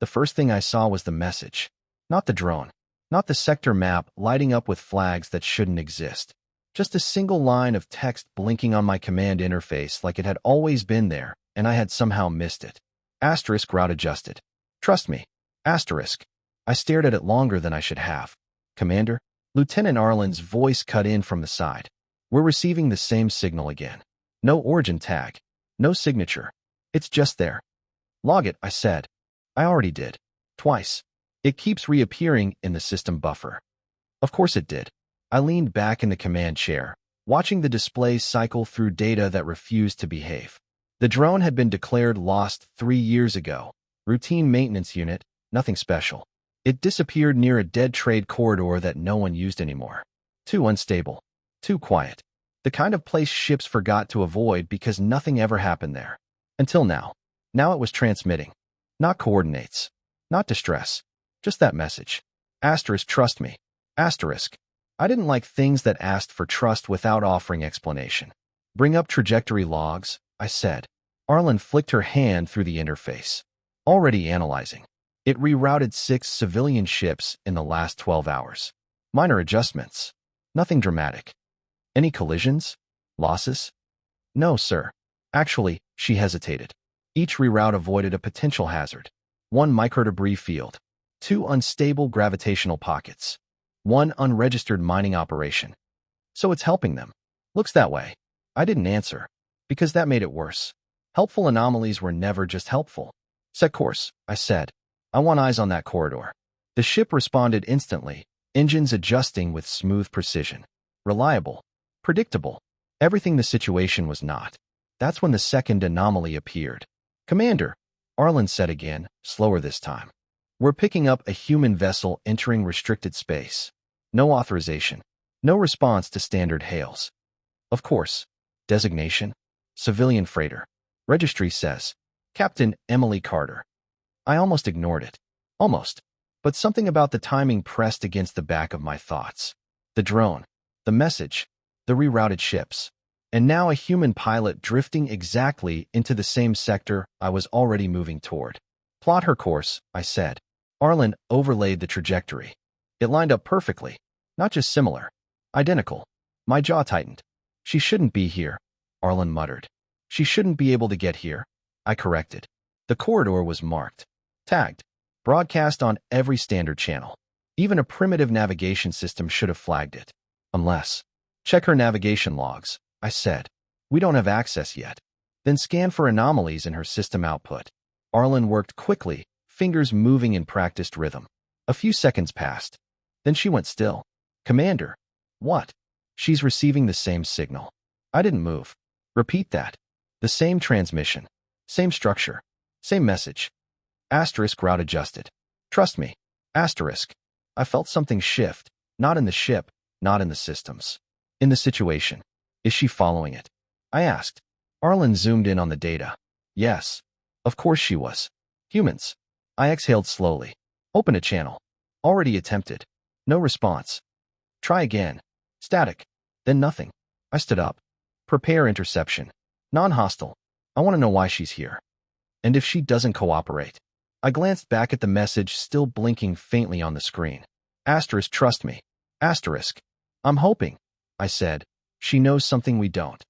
The first thing I saw was the message. Not the drone. Not the sector map lighting up with flags that shouldn't exist. Just a single line of text blinking on my command interface like it had always been there, and I had somehow missed it. Asterisk route adjusted. Trust me. Asterisk. I stared at it longer than I should have. Commander? Lieutenant Arlen's voice cut in from the side. We're receiving the same signal again. No origin tag. No signature. It's just there. Log it, I said. I already did. Twice. It keeps reappearing in the system buffer. Of course it did. I leaned back in the command chair, watching the display cycle through data that refused to behave. The drone had been declared lost 3 years ago. Routine maintenance unit, nothing special. It disappeared near a dead trade corridor that no one used anymore. Too unstable. Too quiet. The kind of place ships forgot to avoid because nothing ever happened there. Until now. Now it was transmitting. Not coordinates. Not distress. Just that message. Asterisk trust me. Asterisk. I didn't like things that asked for trust without offering explanation. Bring up trajectory logs, I said. Arlen flicked her hand through the interface. Already analyzing. It rerouted 6 civilian ships in the last 12 hours. Minor adjustments. Nothing dramatic. Any collisions? Losses? No, sir. Actually, she hesitated. Each reroute avoided a potential hazard. 1 microdebris field. 2 unstable gravitational pockets. 1 unregistered mining operation. So it's helping them. Looks that way. I didn't answer, because that made it worse. Helpful anomalies were never just helpful. Set course, I said. I want eyes on that corridor. The ship responded instantly, engines adjusting with smooth precision. Reliable. Predictable. Everything the situation was not. That's when the second anomaly appeared. Commander, Arlen said again, slower this time. We're picking up a human vessel entering restricted space. No authorization. No response to standard hails. Of course. Designation? Civilian freighter. Registry says, Captain Emily Carter. I almost ignored it. Almost. But something about the timing pressed against the back of my thoughts. The drone. The message. The rerouted ships. And now a human pilot drifting exactly into the same sector I was already moving toward. Plot her course, I said. Arlen overlaid the trajectory. It lined up perfectly. Not just similar. Identical. My jaw tightened. She shouldn't be here, Arlen muttered. She shouldn't be able to get here. I corrected. The corridor was marked. Tagged. Broadcast on every standard channel. Even a primitive navigation system should have flagged it. Unless. Check her navigation logs, I said. We don't have access yet. Then scan for anomalies in her system output. Arlen worked quickly, fingers moving in practiced rhythm. A few seconds passed. Then she went still. Commander. What? She's receiving the same signal. I didn't move. Repeat that. The same transmission. Same structure. Same message. Asterisk route adjusted. Trust me. Asterisk. I felt something shift. Not in the ship. Not in the systems. In the situation. Is she following it? I asked. Arlen zoomed in on the data. Yes. Of course she was. Humans. I exhaled slowly. Open a channel. Already attempted. No response. Try again. Static. Then nothing. I stood up. Prepare interception. Non-hostile. I want to know why she's here. And if she doesn't cooperate. I glanced back at the message still blinking faintly on the screen. Asterisk trust me. Asterisk. I'm hoping, I said. She knows something we don't.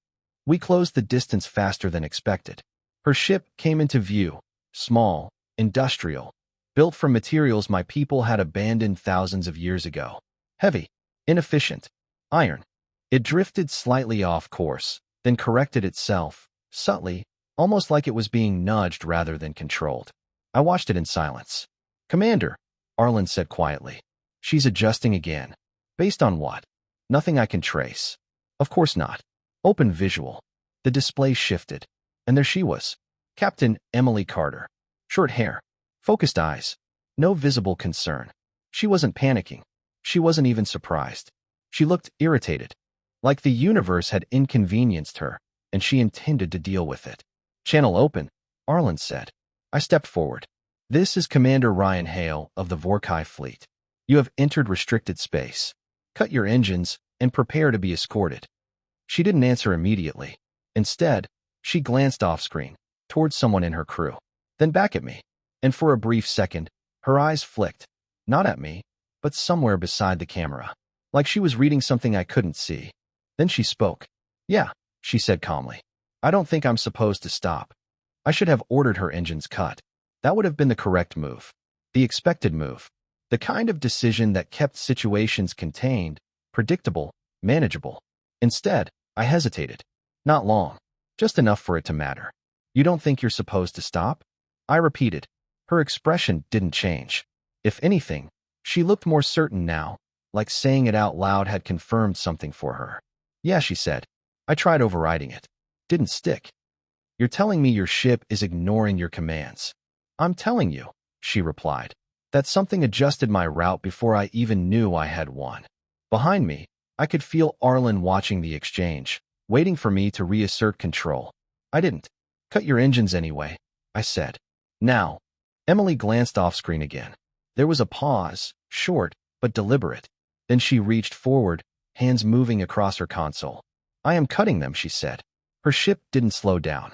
We closed the distance faster than expected. Her ship came into view. Small. Industrial. Built from materials my people had abandoned thousands of years ago. Heavy. Inefficient. Iron. It drifted slightly off course, then corrected itself, subtly, almost like it was being nudged rather than controlled. I watched it in silence. Commander, Arlen said quietly. She's adjusting again. Based on what? Nothing I can trace. Of course not. Open visual. The display shifted. And there she was. Captain Emily Carter. Short hair. Focused eyes. No visible concern. She wasn't panicking. She wasn't even surprised. She looked irritated. Like the universe had inconvenienced her, and she intended to deal with it. Channel open, Arlen said. I stepped forward. This is Commander Ryan Hale of the Vorkai fleet. You have entered restricted space. Cut your engines and prepare to be escorted. She didn't answer immediately. Instead, she glanced off-screen, towards someone in her crew. Then back at me. And for a brief second, her eyes flicked, not at me, but somewhere beside the camera, like she was reading something I couldn't see. Then she spoke. Yeah, she said calmly. I don't think I'm supposed to stop. I should have ordered her engines cut. That would have been the correct move. The expected move. The kind of decision that kept situations contained, predictable, manageable. Instead, I hesitated. Not long. Just enough for it to matter. You don't think you're supposed to stop? I repeated. Her expression didn't change. If anything, she looked more certain now, like saying it out loud had confirmed something for her. Yeah, she said. I tried overriding it. Didn't stick. You're telling me your ship is ignoring your commands. I'm telling you, she replied, that something adjusted my route before I even knew I had one. Behind me, I could feel Arlen watching the exchange, waiting for me to reassert control. I didn't. Cut your engines anyway, I said. Now. Emily glanced off screen again. There was a pause, short, but deliberate. Then she reached forward, hands moving across her console. I am cutting them, she said. Her ship didn't slow down.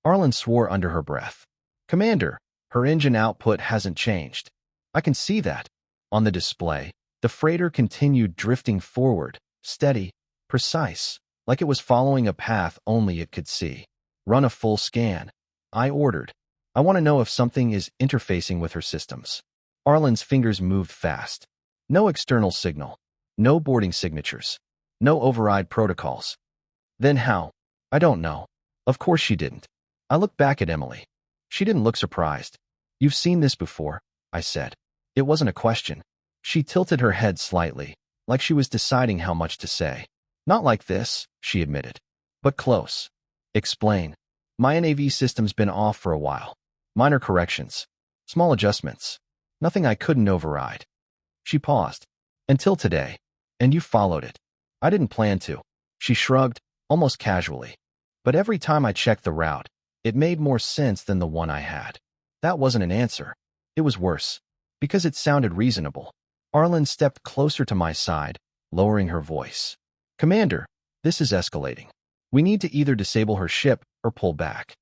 Arlen swore under her breath. Commander, her engine output hasn't changed. I can see that. On the display, the freighter continued drifting forward, steady, precise, like it was following a path only it could see. Run a full scan. I ordered. I want to know if something is interfacing with her systems. Arlen's fingers moved fast. No external signal. No boarding signatures. No override protocols. Then how? I don't know. Of course she didn't. I looked back at Emily. She didn't look surprised. You've seen this before, I said. It wasn't a question. She tilted her head slightly, like she was deciding how much to say. Not like this, she admitted. But close. Explain. My NAV system's been off for a while. Minor corrections. Small adjustments. Nothing I couldn't override. She paused. Until today. And you followed it. I didn't plan to. She shrugged, almost casually. But every time I checked the route, it made more sense than the one I had. That wasn't an answer. It was worse. Because it sounded reasonable. Arlen stepped closer to my side, lowering her voice. Commander, this is escalating. We need to either disable her ship or pull back.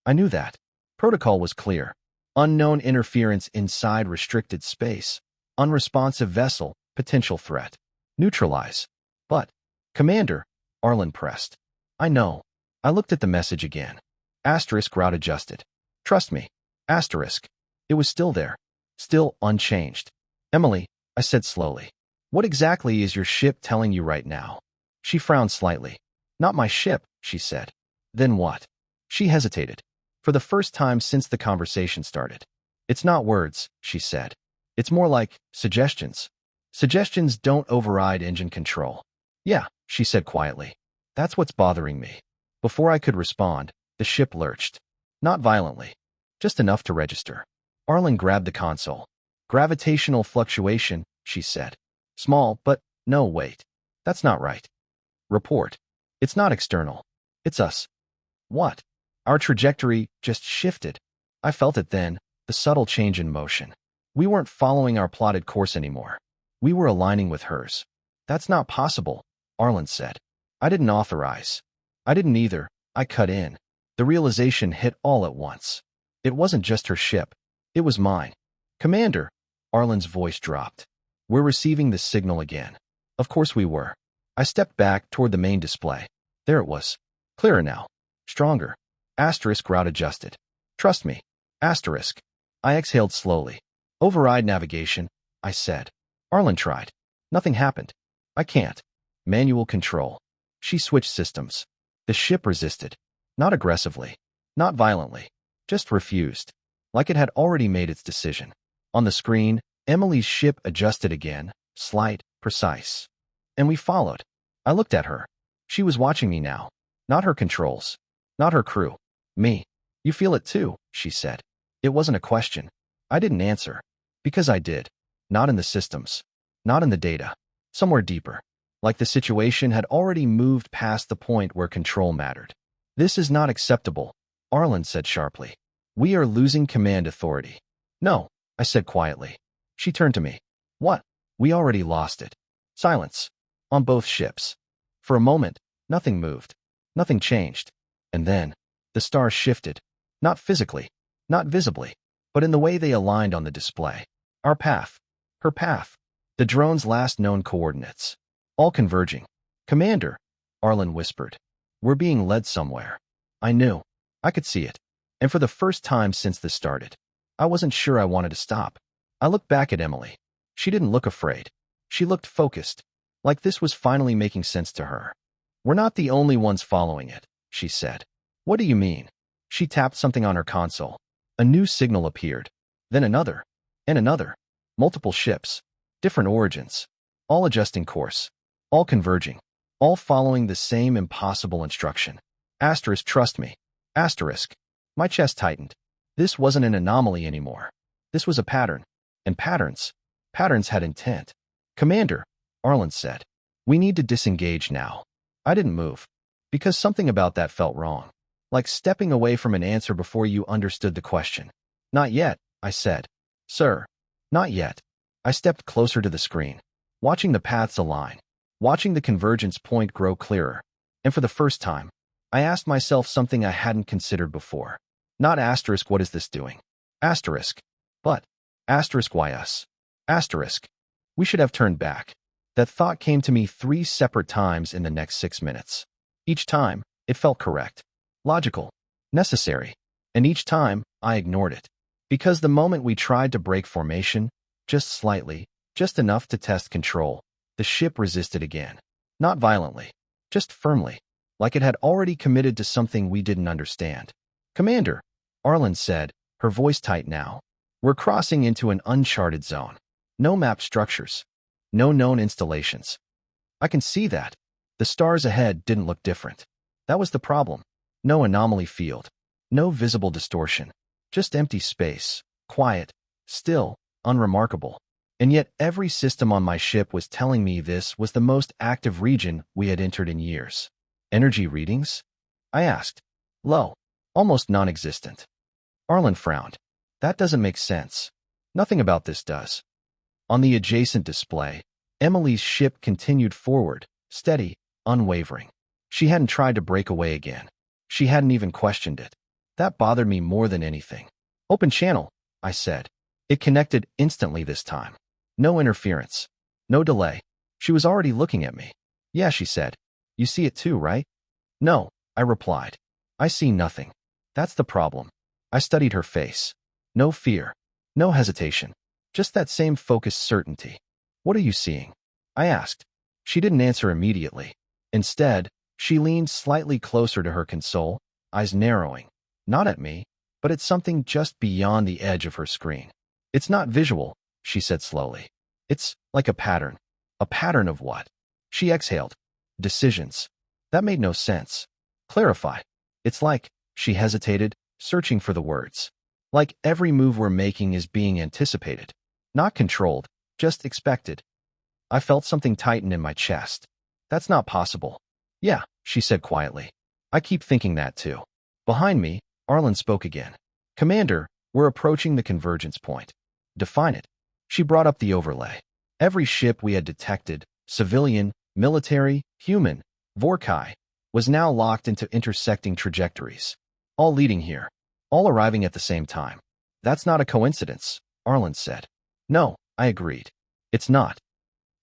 I knew that. Protocol was clear. Unknown interference inside restricted space. Unresponsive vessel, potential threat. Neutralize. But, Commander, Arlen pressed. I know. I looked at the message again. Asterisk route adjusted. Trust me. Asterisk. It was still there. Still unchanged. Emily, I said slowly. What exactly is your ship telling you right now? She frowned slightly. Not my ship, she said. Then what? She hesitated. For the first time since the conversation started. It's not words, she said. It's more like suggestions. Suggestions don't override engine control. Yeah, she said quietly. That's what's bothering me. Before I could respond, the ship lurched. Not violently. Just enough to register. Arlen grabbed the console. Gravitational fluctuation, she said. Small, but no, wait. That's not right. Report. It's not external. It's us. What? Our trajectory just shifted. I felt it then, the subtle change in motion. We weren't following our plotted course anymore. We were aligning with hers. That's not possible, Arlen said. I didn't authorize. I didn't either. I cut in. The realization hit all at once. It wasn't just her ship. It was mine. Commander, Arlen's voice dropped. We're receiving the signal again. Of course we were. I stepped back toward the main display. There it was. Clearer now. Stronger. Asterisk route adjusted. Trust me. Asterisk. I exhaled slowly. Override navigation, I said. Arlen tried. Nothing happened. I can't. Manual control. She switched systems. The ship resisted. Not aggressively. Not violently. Just refused. Like it had already made its decision. On the screen, Emily's ship adjusted again, slight, precise. And we followed. I looked at her. She was watching me now. Not her controls. Not her crew. Me. You feel it too, she said. It wasn't a question. I didn't answer. Because I did. Not in the systems. Not in the data. Somewhere deeper. Like the situation had already moved past the point where control mattered. This is not acceptable, Arlen said sharply. We are losing command authority. No, I said quietly. She turned to me. What? We already lost it. Silence. On both ships. For a moment, nothing moved. Nothing changed. And then, the stars shifted. Not physically. Not visibly. But but in the way they aligned on the display. Our path. Her path. The drone's last known coordinates. All converging. Commander, Arlen whispered. We're being led somewhere. I knew. I could see it. And for the first time since this started, I wasn't sure I wanted to stop. I looked back at Emily. She didn't look afraid. She looked focused, like this was finally making sense to her. We're not the only ones following it, she said. What do you mean? She tapped something on her console. A new signal appeared. Then another. And another. Multiple ships. Different origins. All adjusting course. All converging. All following the same impossible instruction. Asterisk, trust me. Asterisk. My chest tightened. This wasn't an anomaly anymore. This was a pattern. And patterns had intent. Commander, Arlen said. We need to disengage now. I didn't move. Because something about that felt wrong. Like stepping away from an answer before you understood the question. Not yet, I said. Sir. Not yet. I stepped closer to the screen, watching the paths align, watching the convergence point grow clearer. And for the first time, I asked myself something I hadn't considered before. Not asterisk, what is this doing? Asterisk. But. Asterisk, why us? Asterisk. We should have turned back. That thought came to me 3 separate times in the next 6 minutes. Each time, it felt correct, logical, necessary. And each time, I ignored it. Because the moment we tried to break formation, just slightly, just enough to test control, the ship resisted again. Not violently, just firmly, like it had already committed to something we didn't understand. Commander, Arlen said, her voice tight now. We're crossing into an uncharted zone. No map structures. No known installations. I can see that. The stars ahead didn't look different. That was the problem. No anomaly field. No visible distortion. Just empty space. Quiet. Still. Unremarkable. And yet every system on my ship was telling me this was the most active region we had entered in years. Energy readings? I asked. Low. Almost non-existent. Arlen frowned. That doesn't make sense. Nothing about this does. On the adjacent display, Emily's ship continued forward, steady, unwavering. She hadn't tried to break away again. She hadn't even questioned it. That bothered me more than anything. Open channel, I said. It connected instantly this time. No interference. No delay. She was already looking at me. Yeah, she said. You see it too, right? No, I replied. I see nothing. That's the problem. I studied her face. No fear. No hesitation. Just that same focused certainty. What are you seeing? I asked. She didn't answer immediately. Instead, she leaned slightly closer to her console, eyes narrowing. Not at me, but at something just beyond the edge of her screen. It's not visual, she said slowly. It's like a pattern. A pattern of what? She exhaled. Decisions. That made no sense. Clarify. It's like, she hesitated, searching for the words. Like every move we're making is being anticipated. Not controlled, just expected. I felt something tighten in my chest. That's not possible. Yeah, she said quietly. I keep thinking that too. Behind me, Arlen spoke again. Commander, we're approaching the convergence point. Define it. She brought up the overlay. Every ship we had detected, civilian, military, human, Vorkai, was now locked into intersecting trajectories. All leading here. All arriving at the same time. That's not a coincidence, Arlen said. No, I agreed. It's not.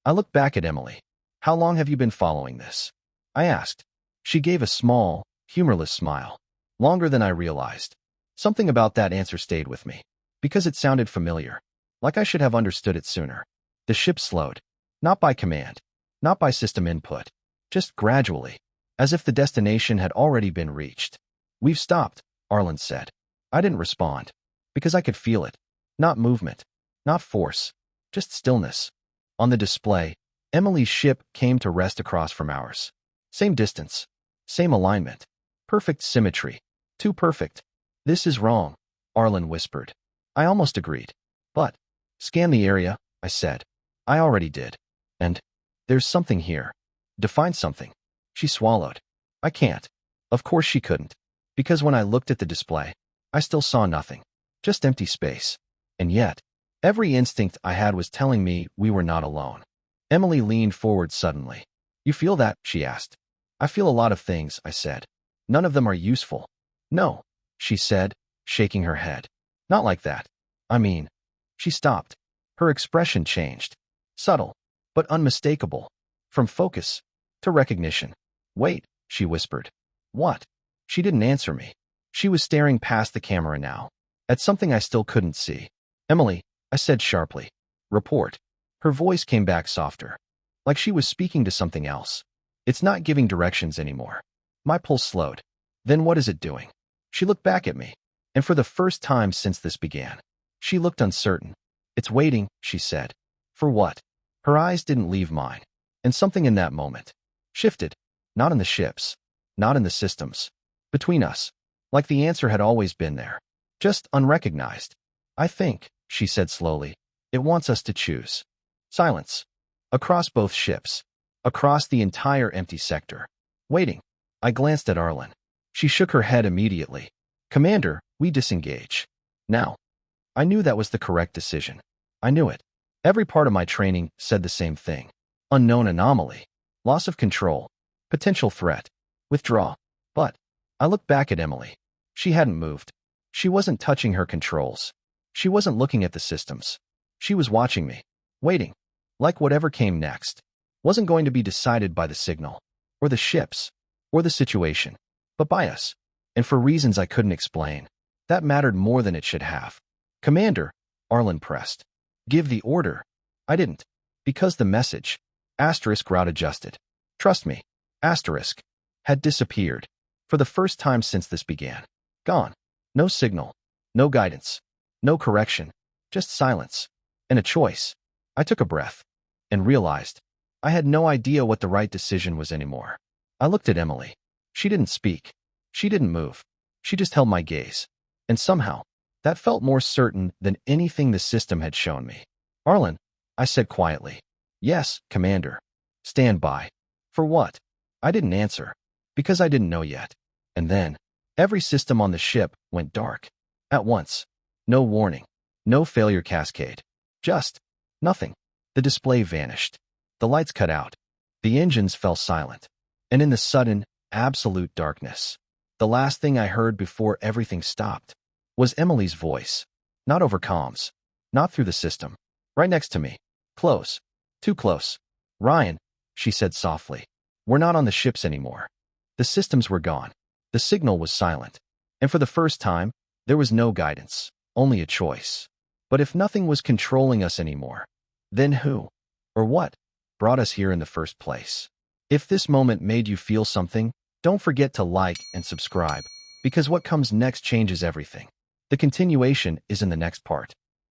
I looked back at Emily. How long have you been following this? I asked. She gave a small, humorless smile. Longer than I realized. Something about that answer stayed with me. Because it sounded familiar. Like I should have understood it sooner. The ship slowed. Not by command. Not by system input. Just gradually. As if the destination had already been reached. We've stopped, Arlen said. I didn't respond. Because I could feel it. Not movement. Not force. Just stillness. On the display, Emily's ship came to rest across from ours. Same distance. Same alignment. Perfect symmetry. Too perfect. This is wrong, Arlen whispered. I almost agreed. But, scan the area, I said. I already did. And, there's something here. Define something. She swallowed. I can't. Of course she couldn't. Because when I looked at the display, I still saw nothing. Just empty space. And yet, every instinct I had was telling me we were not alone. Emily leaned forward suddenly. You feel that? She asked. I feel a lot of things, I said. None of them are useful. No, she said, shaking her head. Not like that. I mean, she stopped. Her expression changed. Subtle, but unmistakable. From focus to recognition. Wait, she whispered. What? She didn't answer me. She was staring past the camera now, at something I still couldn't see. Emily, I said sharply. Report. Her voice came back softer, like she was speaking to something else. It's not giving directions anymore. My pulse slowed. Then what is it doing? She looked back at me, and for the first time since this began, she looked uncertain. It's waiting, she said. For what? Her eyes didn't leave mine, and something in that moment shifted. Not in the ships, not in the systems. Between us, like the answer had always been there, just unrecognized. I think, she said slowly, it wants us to choose. Silence. Across both ships. Across the entire empty sector. Waiting. I glanced at Arlen. She shook her head immediately. Commander, we disengage. Now. I knew that was the correct decision. I knew it. Every part of my training said the same thing. Unknown anomaly. Loss of control. Potential threat. Withdraw. But I looked back at Emily. She hadn't moved. She wasn't touching her controls. She wasn't looking at the systems. She was watching me. Waiting. Like whatever came next wasn't going to be decided by the signal, or the ships, or the situation, but by us. And for reasons I couldn't explain, that mattered more than it should have. Commander, Arlen pressed. Give the order. I didn't. Because the message, route adjusted. Trust me, had disappeared. For the first time since this began. Gone. No signal. No guidance. No correction. Just silence. And a choice. I took a breath. And realized I had no idea what the right decision was anymore. I looked at Emily. She didn't speak. She didn't move. She just held my gaze. And somehow, that felt more certain than anything the system had shown me. Arlen, I said quietly. Yes, Commander. Stand by. For what? I didn't answer. Because I didn't know yet. And then, every system on the ship went dark. At once. No warning. No failure cascade. Just nothing. The display vanished. The lights cut out. The engines fell silent. And in the sudden, absolute darkness, the last thing I heard before everything stopped was Emily's voice. Not over comms. Not through the system. Right next to me. Close. Too close. Ryan, she said softly. We're not on the ships anymore. The systems were gone. The signal was silent. And for the first time, there was no guidance. Only a choice. But if nothing was controlling us anymore, then who, or what, brought us here in the first place? If this moment made you feel something, don't forget to like and subscribe, because what comes next changes everything. The continuation is in the next part.